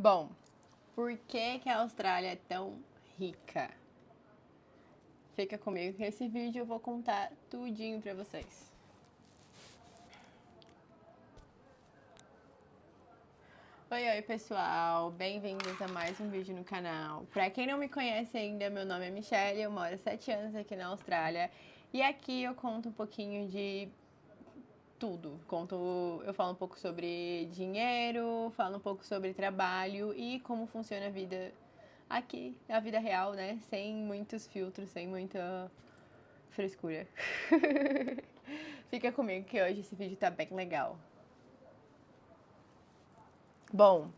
Bom, por que a Austrália é tão rica? Fica comigo que nesse vídeo eu vou contar tudinho pra vocês. Oi pessoal, bem-vindos a mais um vídeo no canal. Pra quem não me conhece ainda, meu nome é Michelle, eu moro há 7 anos aqui na Austrália e aqui eu conto um pouquinho de tudo. Eu falo um pouco sobre dinheiro, falo um pouco sobre trabalho e como funciona a vida aqui, a vida real, né? Sem muitos filtros, sem muita frescura. Fica comigo que hoje esse vídeo tá bem legal. Bom,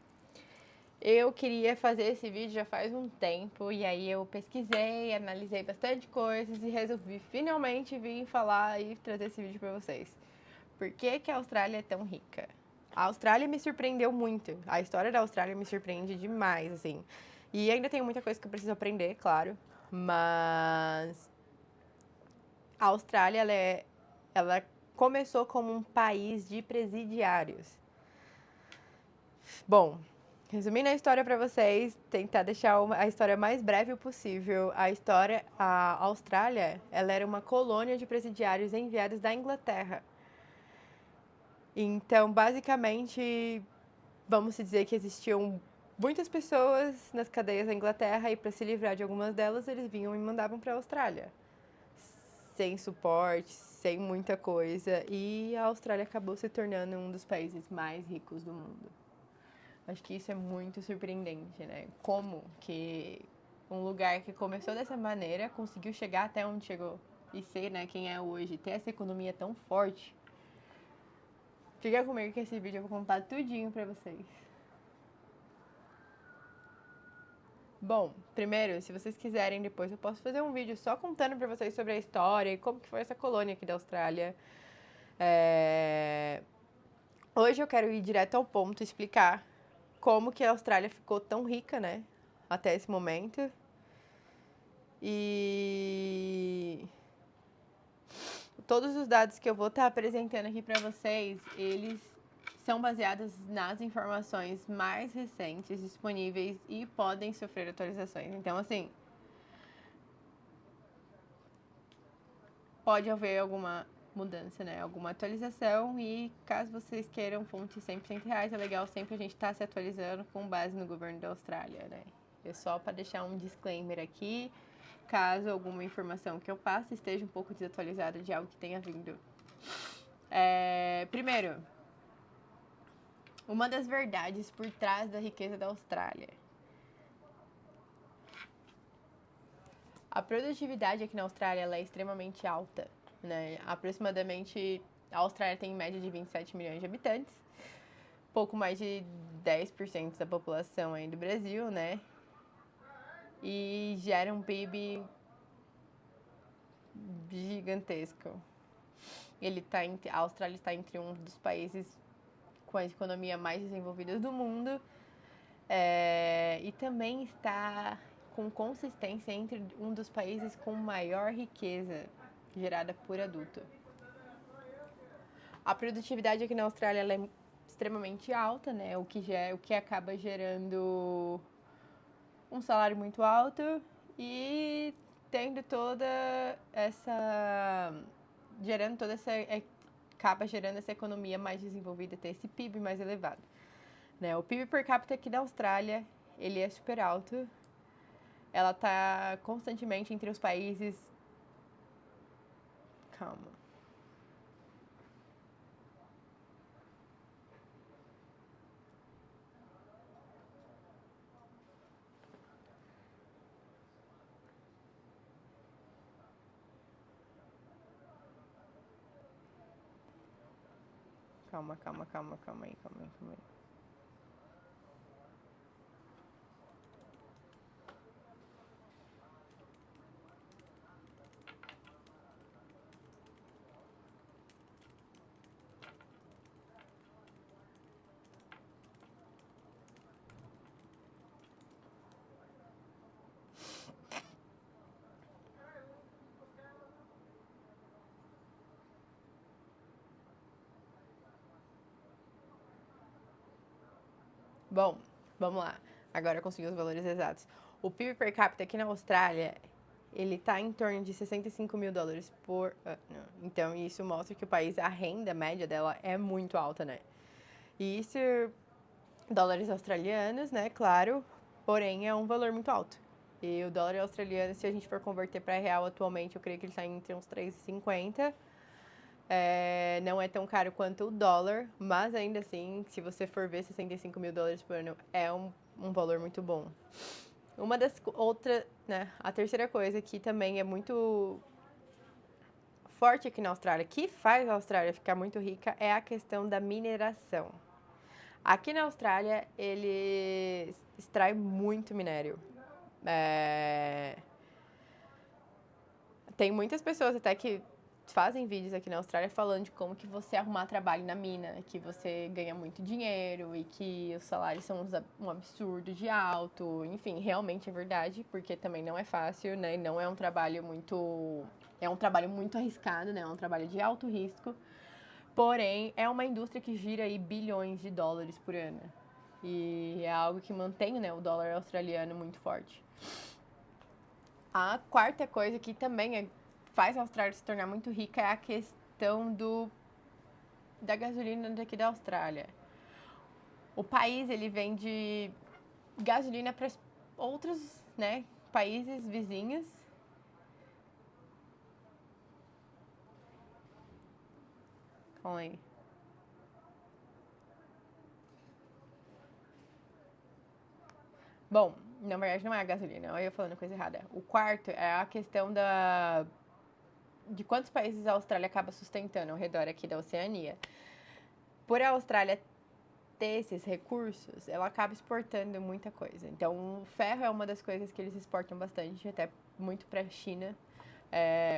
eu queria fazer esse vídeo já faz um tempo e aí eu pesquisei, analisei bastante coisas e resolvi finalmente vir falar e trazer esse vídeo pra vocês. Por que a Austrália é tão rica? A Austrália me surpreendeu muito. A história da Austrália me surpreende demais, assim. E ainda tem muita coisa que eu preciso aprender, claro. Mas a Austrália, ela começou como um país de presidiários. Bom, resumindo a história para vocês, tentar deixar a história mais breve possível. A Austrália, ela era uma colônia de presidiários enviados da Inglaterra. Então, basicamente, vamos dizer que existiam muitas pessoas nas cadeias da Inglaterra e para se livrar de algumas delas, eles vinham e mandavam para a Austrália. Sem suporte, sem muita coisa. E a Austrália acabou se tornando um dos países mais ricos do mundo. Acho que isso é muito surpreendente, né? Como que um lugar que começou dessa maneira conseguiu chegar até onde chegou. E ser, né, quem é hoje, ter essa economia tão forte. Fica comigo que esse vídeo eu vou contar tudinho pra vocês. Bom, primeiro, se vocês quiserem, depois eu posso fazer um vídeo só contando pra vocês sobre a história e como que foi essa colônia aqui da Austrália. Hoje eu quero ir direto ao ponto e explicar como que a Austrália ficou tão rica, né? Até esse momento. E todos os dados que eu vou estar apresentando aqui pra vocês, eles são baseados nas informações mais recentes disponíveis e podem sofrer atualizações. Então, assim, pode haver alguma mudança, né? Alguma atualização e caso vocês queiram fontes 100% reais, é legal sempre a gente estar se atualizando com base no governo da Austrália, né? É só para deixar um disclaimer aqui, caso alguma informação que eu passe esteja um pouco desatualizada de algo que tenha vindo. Primeiro, uma das verdades por trás da riqueza da Austrália. A produtividade aqui na Austrália ela é extremamente alta, né? Aproximadamente, a Austrália tem em média de 27 milhões de habitantes, pouco mais de 10% da população aí do Brasil, né? E gera um PIB gigantesco. A Austrália está entre um dos países com a economia mais desenvolvidas do mundo e também está com consistência entre um dos países com maior riqueza gerada por adulto. A produtividade aqui na Austrália ela é extremamente alta, né? O que acaba gerando um salário muito alto e tendo toda essa acaba gerando essa economia mais desenvolvida, ter esse PIB mais elevado, né? O PIB per capita aqui da Austrália, ele é super alto. Ela tá constantemente entre os países. Calma. Calma aí. Bom, Vamos lá. Agora eu consegui os valores exatos. O PIB per capita aqui na Austrália, ele tá em torno de 65 mil dólares por ano. Então, isso mostra que o país, a renda média dela é muito alta, né? E isso, dólares australianos, né? Claro, porém é um valor muito alto. E o dólar australiano, se a gente for converter para real atualmente, eu creio que ele está entre uns 3,50. Não é tão caro quanto o dólar, mas ainda assim, se você for ver 65 mil dólares por ano, é um valor muito bom. Uma das outras, né, a terceira coisa que também é muito forte aqui na Austrália, que faz a Austrália ficar muito rica, é a questão da mineração. Aqui na Austrália, ele extrai muito minério. Tem muitas pessoas até que fazem vídeos aqui na Austrália falando de como que você arrumar trabalho na mina, que você ganha muito dinheiro e que os salários são um absurdo de alto. Enfim, realmente é verdade, porque também não é fácil, né? Não é um trabalho muito... É um trabalho muito arriscado, né? É um trabalho de alto risco. Porém, é uma indústria que gira aí bilhões de dólares por ano. E é algo que mantém, né, o dólar australiano muito forte. A quarta coisa que também faz a Austrália se tornar muito rica é a questão da gasolina daqui da Austrália. O país, ele vende gasolina para outros, né, países vizinhos. Calma aí. Bom, na verdade não é a gasolina, eu ia falando coisa errada. O quarto é a questão de quantos países a Austrália acaba sustentando ao redor aqui da Oceania. Por a Austrália ter esses recursos, ela acaba exportando muita coisa. Então, o ferro é uma das coisas que eles exportam bastante, até muito para a China.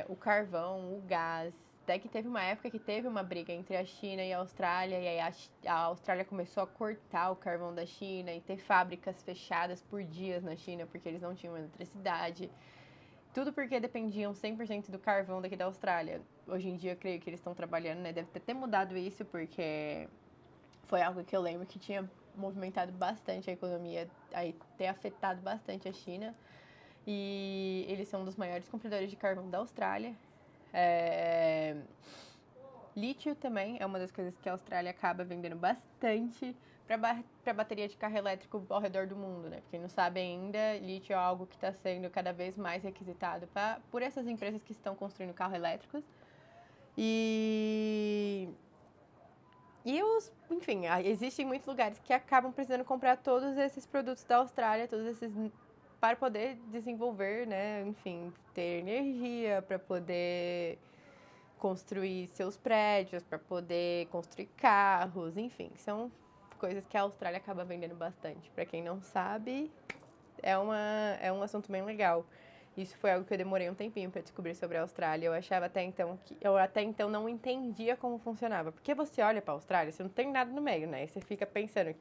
O carvão, o gás. Até que teve uma época que teve uma briga entre a China e a Austrália, e aí a Austrália começou a cortar o carvão da China e ter fábricas fechadas por dias na China, porque eles não tinham eletricidade. Tudo porque dependiam 100% do carvão daqui da Austrália. Hoje em dia, eu creio que eles estão trabalhando, né? Deve ter mudado isso, porque foi algo que eu lembro que tinha movimentado bastante a economia, aí ter afetado bastante a China. E eles são um dos maiores compradores de carvão da Austrália. Lítio também é uma das coisas que a Austrália acaba vendendo bastante para bateria de carro elétrico ao redor do mundo, né? Porque quem não sabe ainda, lítio é algo que está sendo cada vez mais requisitado por essas empresas que estão construindo carros elétricos. Enfim, existem muitos lugares que acabam precisando comprar todos esses produtos da Austrália, todos esses para poder desenvolver, né? Enfim, ter energia, para poder construir seus prédios, para poder construir carros, enfim, são coisas que a Austrália acaba vendendo bastante. Para quem não sabe, é um assunto bem legal. Isso foi algo que eu demorei um tempinho para descobrir sobre a Austrália. Eu achava até então não entendia como funcionava. Porque você olha para a Austrália, você não tem nada no meio, né? E você fica pensando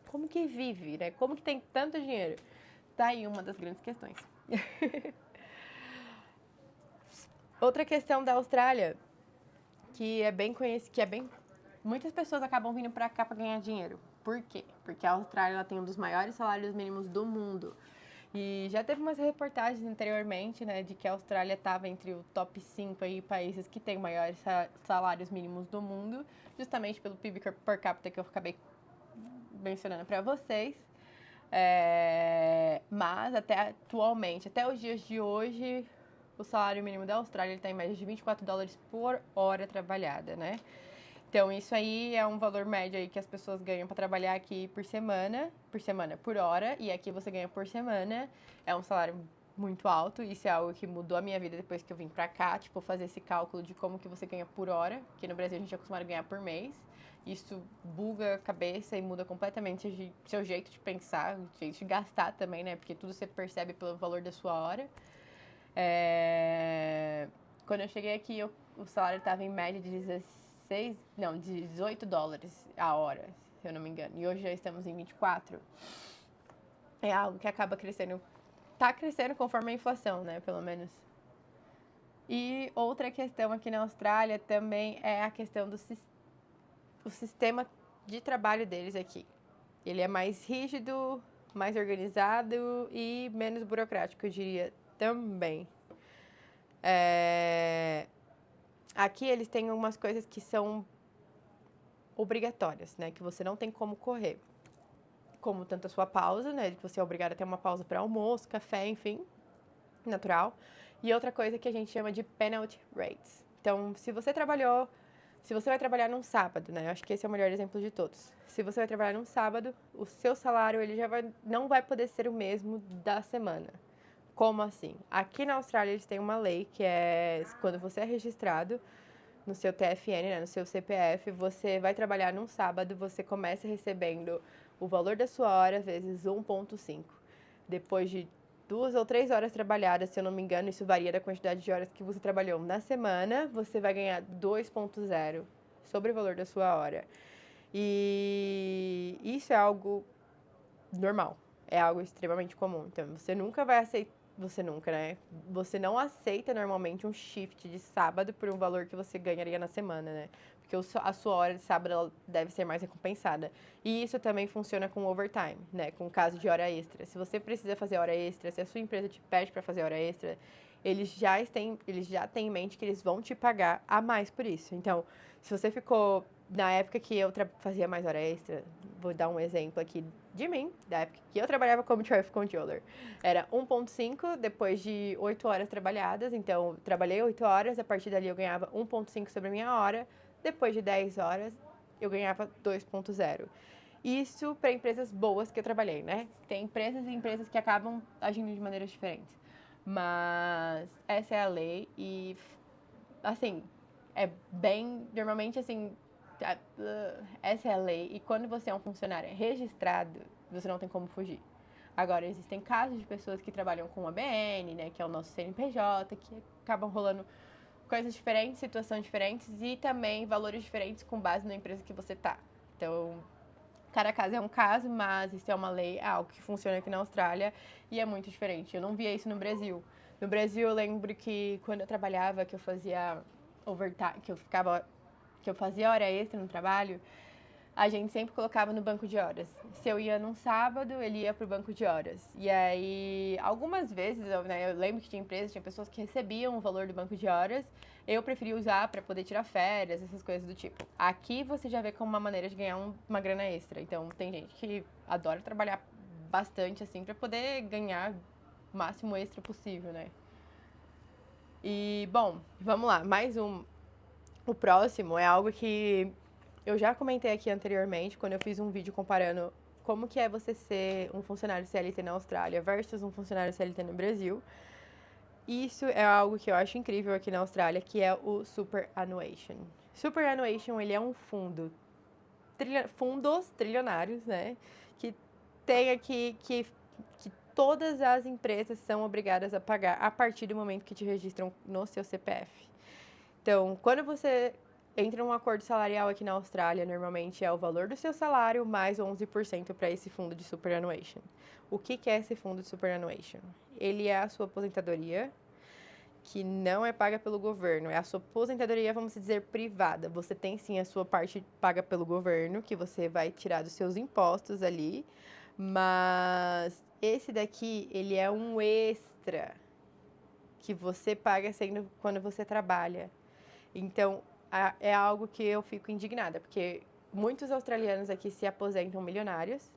como que vive, né? Como que tem tanto dinheiro? Tá aí uma das grandes questões. Outra questão da Austrália, que é bem conhecida, muitas pessoas acabam vindo para cá para ganhar dinheiro. Por quê? Porque a Austrália ela tem um dos maiores salários mínimos do mundo. E já teve umas reportagens anteriormente, né, de que a Austrália estava entre o top 5 aí, países que têm maiores salários mínimos do mundo, justamente pelo PIB per capita que eu acabei mencionando para vocês. Mas até atualmente, até os dias de hoje, o salário mínimo da Austrália está em média de 24 dólares por hora trabalhada, né? Então, isso aí é um valor médio aí que as pessoas ganham para trabalhar aqui por semana, por hora, e aqui você ganha por semana. É um salário muito alto, isso é algo que mudou a minha vida depois que eu vim pra cá, tipo, fazer esse cálculo de como que você ganha por hora, que no Brasil a gente é acostumado a ganhar por mês. Isso buga a cabeça e muda completamente seu jeito de pensar, o jeito de gastar também, né? Porque tudo você percebe pelo valor da sua hora. Quando eu cheguei aqui, o salário estava em média de 18 dólares a hora, se eu não me engano. E hoje já estamos em 24. É algo que acaba crescendo. Tá crescendo conforme a inflação, né? Pelo menos. E outra questão aqui na Austrália também é a questão do sistema de trabalho deles aqui. Ele é mais rígido, mais organizado e menos burocrático, eu diria também. Aqui eles têm algumas coisas que são obrigatórias, né? Que você não tem como correr. Como tanto a sua pausa, né? Que você é obrigado a ter uma pausa para almoço, café, enfim, natural. E outra coisa que a gente chama de penalty rates. Então, se você vai trabalhar num sábado, né? Eu acho que esse é o melhor exemplo de todos. Se você vai trabalhar num sábado, o seu salário ele não vai poder ser o mesmo da semana. Como assim? Aqui na Austrália eles têm uma lei que é quando você é registrado no seu TFN, né, no seu CPF, você vai trabalhar num sábado, você começa recebendo o valor da sua hora vezes 1,5. Depois de 2 ou 3 horas trabalhadas, se eu não me engano, isso varia da quantidade de horas que você trabalhou na semana, você vai ganhar 2,0 sobre o valor da sua hora. E isso é algo normal, é algo extremamente comum. Então, você nunca, né? Você não aceita normalmente um shift de sábado por um valor que você ganharia na semana, né? Porque a sua hora de sábado ela deve ser mais recompensada. E isso também funciona com overtime, né? Com o caso de hora extra. Se você precisa fazer hora extra, se a sua empresa te pede para fazer hora extra, eles já têm em mente que eles vão te pagar a mais por isso. Então, se você ficou na época que eu fazia mais hora extra, vou dar um exemplo aqui de mim, da época que eu trabalhava como Traffic Controller. Era 1,5 depois de 8 horas trabalhadas, então trabalhei 8 horas, a partir dali eu ganhava 1,5 sobre a minha hora, depois de 10 horas eu ganhava 2,0. Isso para empresas boas que eu trabalhei, né? Tem empresas e empresas que acabam agindo de maneiras diferentes. Mas essa é a lei e, assim, é bem, normalmente, assim, essa é a lei. E quando você é um funcionário registrado, você não tem como fugir. Agora, existem casos de pessoas que trabalham com ABN, né, que é o nosso CNPJ, que acabam rolando coisas diferentes, situações diferentes e também valores diferentes com base na empresa que você tá. Então, cada caso é um caso, mas isso é uma lei, é algo que funciona aqui na Austrália e é muito diferente. Eu não via isso no Brasil. No Brasil, eu lembro que quando eu trabalhava, que eu fazia overtime, que eu fazia hora extra no trabalho, a gente sempre colocava no banco de horas. Se eu ia num sábado, ele ia pro banco de horas. E aí, algumas vezes, eu lembro que tinha pessoas que recebiam o valor do banco de horas. Eu preferia usar para poder tirar férias, essas coisas do tipo. Aqui você já vê como uma maneira de ganhar uma grana extra. Então, tem gente que adora trabalhar bastante, assim, para poder ganhar o máximo extra possível, né? E, bom, vamos lá. O próximo é algo que eu já comentei aqui anteriormente, quando eu fiz um vídeo comparando como que é você ser um funcionário CLT na Austrália versus um funcionário CLT no Brasil. Isso é algo que eu acho incrível aqui na Austrália, que é o Superannuation. Superannuation, ele é um fundos trilionários, né, que tem aqui que todas as empresas são obrigadas a pagar a partir do momento que te registram no seu CPF. Então, quando você entra num acordo salarial aqui na Austrália, normalmente é o valor do seu salário mais 11% para esse fundo de superannuation. O que é esse fundo de superannuation? Ele é a sua aposentadoria, que não é paga pelo governo, é a sua aposentadoria, vamos dizer, privada. Você tem sim a sua parte paga pelo governo, que você vai tirar dos seus impostos ali, mas esse daqui, ele é um extra que você paga sendo quando você trabalha. Então, é algo que eu fico indignada, porque muitos australianos aqui se aposentam milionários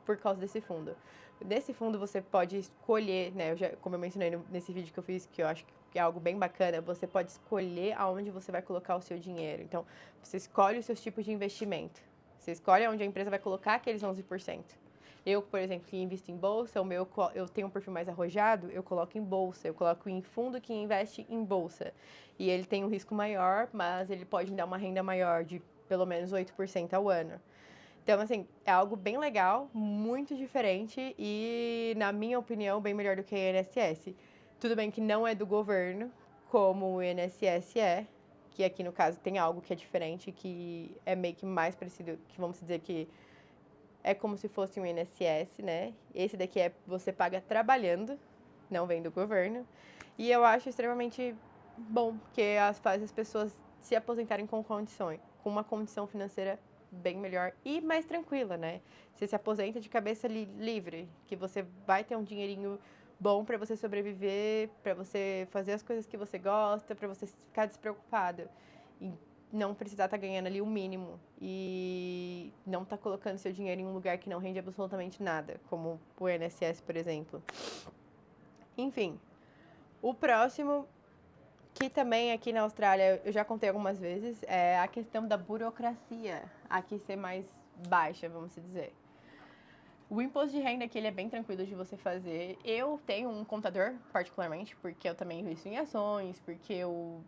por causa desse fundo. Nesse fundo você pode escolher, né? Como eu mencionei nesse vídeo que eu fiz, que eu acho que é algo bem bacana, você pode escolher aonde você vai colocar o seu dinheiro. Então, você escolhe os seus tipos de investimento. Você escolhe onde a empresa vai colocar aqueles 11%. Eu, por exemplo, que invisto em bolsa, eu tenho um perfil mais arrojado, eu coloco em bolsa, eu coloco em fundo que investe em bolsa. E ele tem um risco maior, mas ele pode me dar uma renda maior de pelo menos 8% ao ano. Então, assim, é algo bem legal, muito diferente e, na minha opinião, bem melhor do que o INSS. Tudo bem que não é do governo, como o INSS é, que aqui no caso tem algo que é diferente, que é meio que mais parecido, que vamos dizer que é como se fosse um INSS, né? Esse daqui é você paga trabalhando, não vem do governo. E eu acho extremamente bom, porque faz as pessoas se aposentarem com uma condição financeira bem melhor e mais tranquila, né? Você se aposenta de cabeça livre, que você vai ter um dinheirinho bom para você sobreviver, para você fazer as coisas que você gosta, para você ficar despreocupado e não precisar estar ganhando ali o mínimo e não estar colocando seu dinheiro em um lugar que não rende absolutamente nada, como o INSS, por exemplo. Enfim, o próximo, que também aqui na Austrália eu já contei algumas vezes, é a questão da burocracia aqui ser mais baixa, vamos dizer. O imposto de renda aqui ele é bem tranquilo de você fazer. Eu tenho um contador, particularmente, porque eu também invisto em ações, porque eu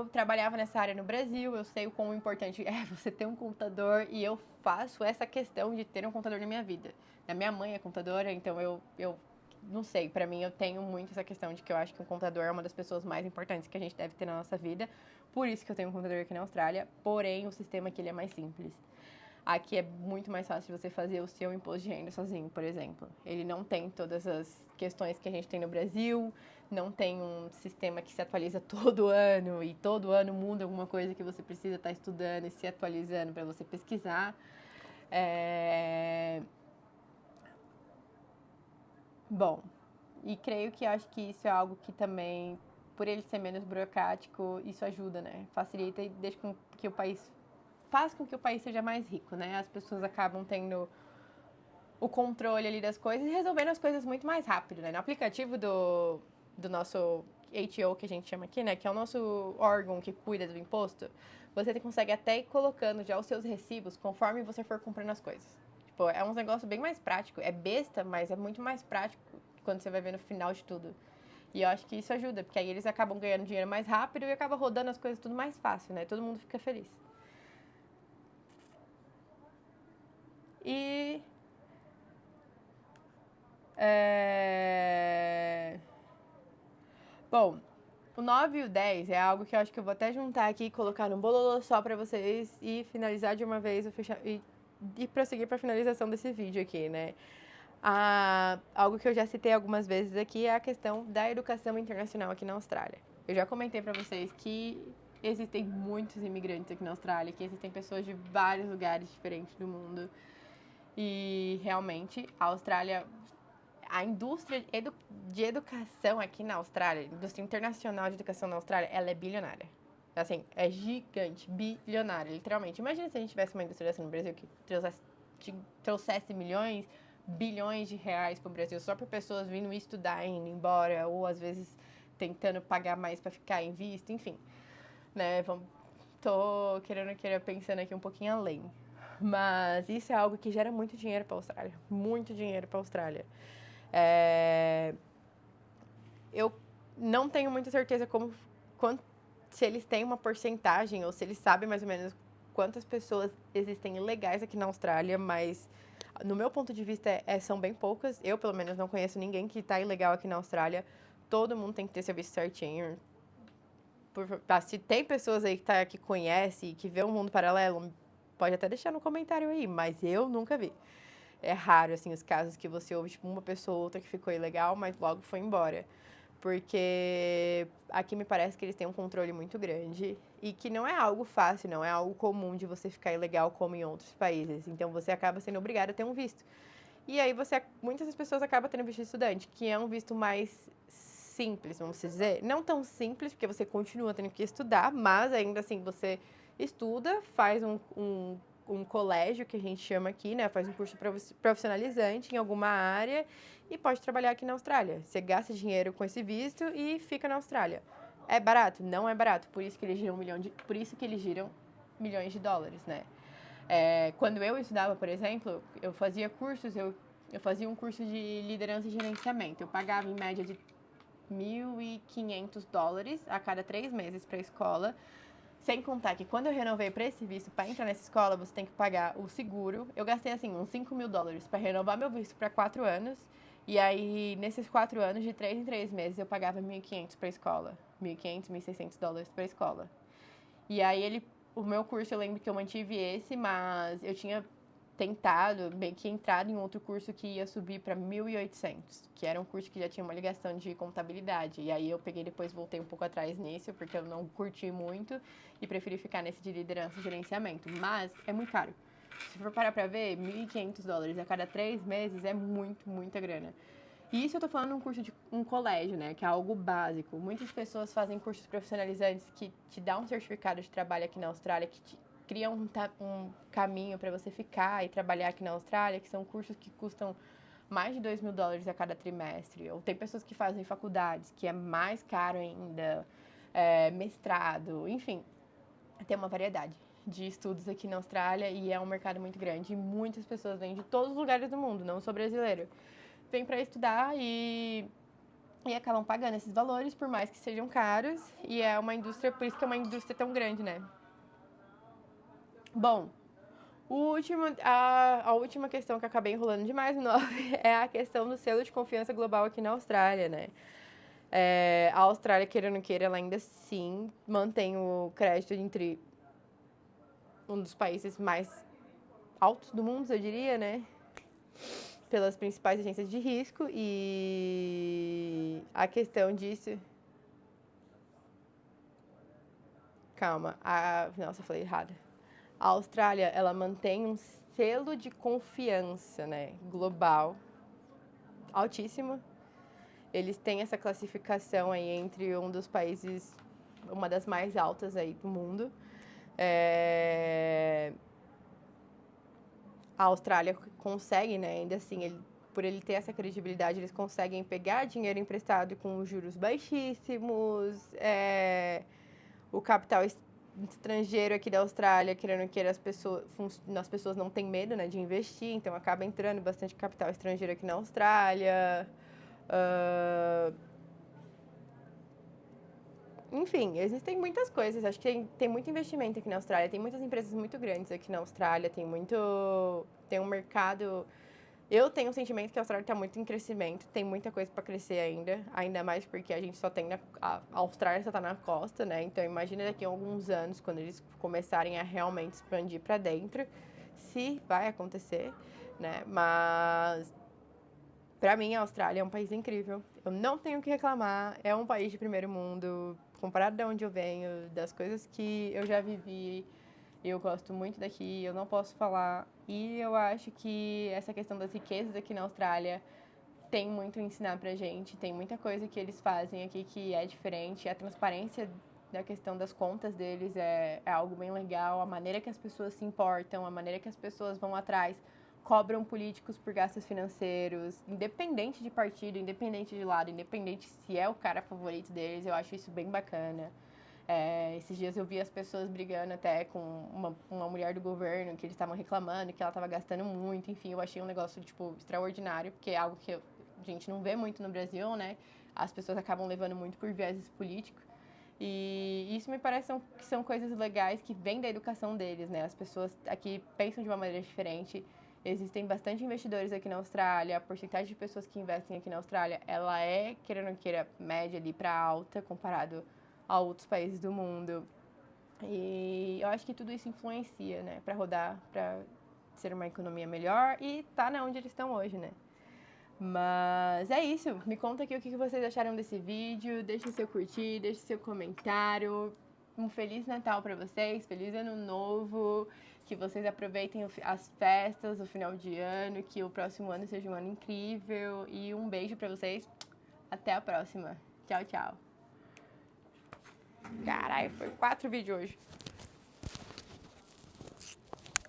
trabalhava nessa área no Brasil, eu sei o quão importante é você ter um contador e eu faço essa questão de ter um contador na minha vida. A minha mãe é contadora, então eu não sei, pra mim eu tenho muito essa questão de que eu acho que um contador é uma das pessoas mais importantes que a gente deve ter na nossa vida. Por isso que eu tenho um contador aqui na Austrália, porém o sistema aqui ele é mais simples. Aqui é muito mais fácil você fazer o seu imposto de renda sozinho, por exemplo. Ele não tem todas as questões que a gente tem no Brasil, não tem um sistema que se atualiza todo ano e todo ano muda alguma coisa que você precisa estar estudando e se atualizando para você pesquisar. Bom, e creio que acho que isso é algo que também, por ele ser menos burocrático, isso ajuda, né? Facilita e deixa com que o país faz com que o país seja mais rico, né? As pessoas acabam tendo o controle ali das coisas e resolvendo as coisas muito mais rápido, né? No aplicativo do nosso ATO, que a gente chama aqui, né? Que é o nosso órgão que cuida do imposto, você consegue até ir colocando já os seus recibos conforme você for comprando as coisas. Tipo, é um negócio bem mais prático. É besta, mas é muito mais prático quando você vai ver no final de tudo. E eu acho que isso ajuda, porque aí eles acabam ganhando dinheiro mais rápido e acaba rodando as coisas tudo mais fácil, né? Todo mundo fica feliz. E bom, o 9 e o 10 é algo que eu acho que eu vou até juntar aqui e colocar no bololô só pra vocês e finalizar de uma vez e prosseguir pra finalização desse vídeo aqui, né? Algo que eu já citei algumas vezes aqui é a questão da educação internacional aqui na Austrália. Eu já comentei pra vocês que existem muitos imigrantes aqui na Austrália, que existem pessoas de vários lugares diferentes do mundo. E realmente a Austrália, a indústria de educação aqui na Austrália, a indústria internacional de educação na Austrália, ela é bilionária. Assim, é gigante, bilionária, literalmente. Imagina se a gente tivesse uma indústria dessa no Brasil que trouxesse milhões, bilhões de reais para o Brasil só para pessoas vindo estudar e indo embora, ou às vezes tentando pagar mais para ficar em visto, enfim. Né, tô pensando aqui um pouquinho além. Mas isso é algo que gera muito dinheiro para a Austrália. Muito dinheiro para a Austrália. Eu não tenho muita certeza se eles têm uma porcentagem ou se eles sabem mais ou menos quantas pessoas existem ilegais aqui na Austrália, mas no meu ponto de vista são bem poucas. Eu, pelo menos, não conheço ninguém que está ilegal aqui na Austrália. Todo mundo tem que ter seu visto certinho. Se tem pessoas aí que conhece e que vê um mundo paralelo, pode até deixar no comentário aí, mas eu nunca vi. É raro, assim, os casos que você ouve, tipo, uma pessoa ou outra que ficou ilegal, mas logo foi embora. Porque aqui me parece que eles têm um controle muito grande e que não é algo fácil, não é algo comum de você ficar ilegal como em outros países. Então, você acaba sendo obrigado a ter um visto. E aí, muitas das pessoas acabam tendo visto de estudante, que é um visto mais simples, vamos dizer. Não tão simples, porque você continua tendo que estudar, mas ainda assim, você estuda, faz um colégio, que a gente chama aqui, né? Faz um curso profissionalizante em alguma área e pode trabalhar aqui na Austrália. Você gasta dinheiro com esse visto e fica na Austrália. É barato? Não é barato. Por isso que eles giram milhões de dólares, né? Quando eu estudava, por exemplo, eu fazia cursos, eu fazia um curso de liderança e gerenciamento. Eu pagava em média de $1.500 a cada 3 meses para a escola. Sem contar que quando eu renovei para esse visto, para entrar nessa escola, você tem que pagar o seguro. Eu gastei, assim, uns $5.000 para renovar meu visto para 4 anos. E aí, nesses 4 anos, de 3 em 3 meses, eu pagava $1.500 para a escola. $1.500, $1.600 para a escola. E aí, o meu curso, eu lembro que eu mantive esse, mas eu tinha tentado, meio que entrado em outro curso que ia subir para 1.800, que era um curso que já tinha uma ligação de contabilidade. E aí eu peguei depois, voltei um pouco atrás nisso, porque eu não curti muito e preferi ficar nesse de liderança e gerenciamento. Mas é muito caro. Se for parar pra ver, $1.500 a cada 3 meses é muita grana. E isso eu tô falando de um curso de um colégio, né? Que é algo básico. Muitas pessoas fazem cursos profissionalizantes que te dão um certificado de trabalho aqui na Austrália, que te cria um caminho para você ficar e trabalhar aqui na Austrália, que são cursos que custam mais de $2.000 a cada trimestre. Ou tem pessoas que fazem faculdades, que é mais caro ainda, mestrado, enfim. Tem uma variedade de estudos aqui na Austrália e é um mercado muito grande. E muitas pessoas vêm de todos os lugares do mundo, não sou brasileiro. Vêm para estudar e acabam pagando esses valores, por mais que sejam caros. E é uma indústria, por isso que é uma indústria tão grande, né? Bom, a última questão que eu acabei enrolando demais no 9 é a questão do selo de confiança global aqui na Austrália, né? A Austrália, queira ou não queira, ela ainda sim mantém o crédito entre um dos países mais altos do mundo, eu diria, né? Pelas principais agências de risco e a questão disso... Calma, nossa, eu falei errado. A Austrália, ela mantém um selo de confiança, né, global altíssimo. Eles têm essa classificação aí entre um dos países, uma das mais altas aí do mundo. A Austrália consegue, né, ainda assim, por ele ter essa credibilidade, eles conseguem pegar dinheiro emprestado com juros baixíssimos, o capital estrangeiro aqui da Austrália, querendo que as pessoas não têm medo, né, de investir, então acaba entrando bastante capital estrangeiro aqui na Austrália. Enfim, existem muitas coisas. Acho que tem muito investimento aqui na Austrália, tem muitas empresas muito grandes aqui na Austrália, tem um mercado... Eu tenho um sentimento que a Austrália está muito em crescimento, tem muita coisa para crescer ainda mais porque a gente só tem a Austrália só está na costa, né? Então imagina daqui a alguns anos, quando eles começarem a realmente expandir para dentro, se vai acontecer, né? Mas para mim a Austrália é um país incrível, eu não tenho o que reclamar, é um país de primeiro mundo, comparado de onde eu venho, das coisas que eu já vivi. Eu gosto muito daqui, eu não posso falar. E eu acho que essa questão das riquezas aqui na Austrália tem muito a ensinar pra gente. Tem muita coisa que eles fazem aqui que é diferente. A transparência da questão das contas deles é algo bem legal. A maneira que as pessoas se importam, a maneira que as pessoas vão atrás, cobram políticos por gastos financeiros, independente de partido, independente de lado, independente se é o cara favorito deles. Eu acho isso bem bacana. Esses dias eu vi as pessoas brigando até com uma mulher do governo, que eles estavam reclamando que ela estava gastando muito. Enfim, eu achei um negócio, tipo, extraordinário, porque é algo que a gente não vê muito no Brasil, né? As pessoas acabam levando muito por viéses políticos. E isso me parece que são coisas legais que vêm da educação deles, né? As pessoas aqui pensam de uma maneira diferente. Existem bastante investidores aqui na Austrália. A porcentagem de pessoas que investem aqui na Austrália, ela é, queira ou não queira, média ali para alta, comparado a outros países do mundo. E eu acho que tudo isso influencia, né, para rodar, para ser uma economia melhor e tá onde eles estão hoje, né. Mas é isso, me conta aqui o que vocês acharam desse vídeo, deixa seu curtir, deixa seu comentário. Um Feliz Natal para vocês, Feliz Ano Novo, que vocês aproveitem as festas, o final de ano, que o próximo ano seja um ano incrível e um beijo para vocês, até a próxima, tchau, tchau. Caralho, foi 4 vídeos hoje.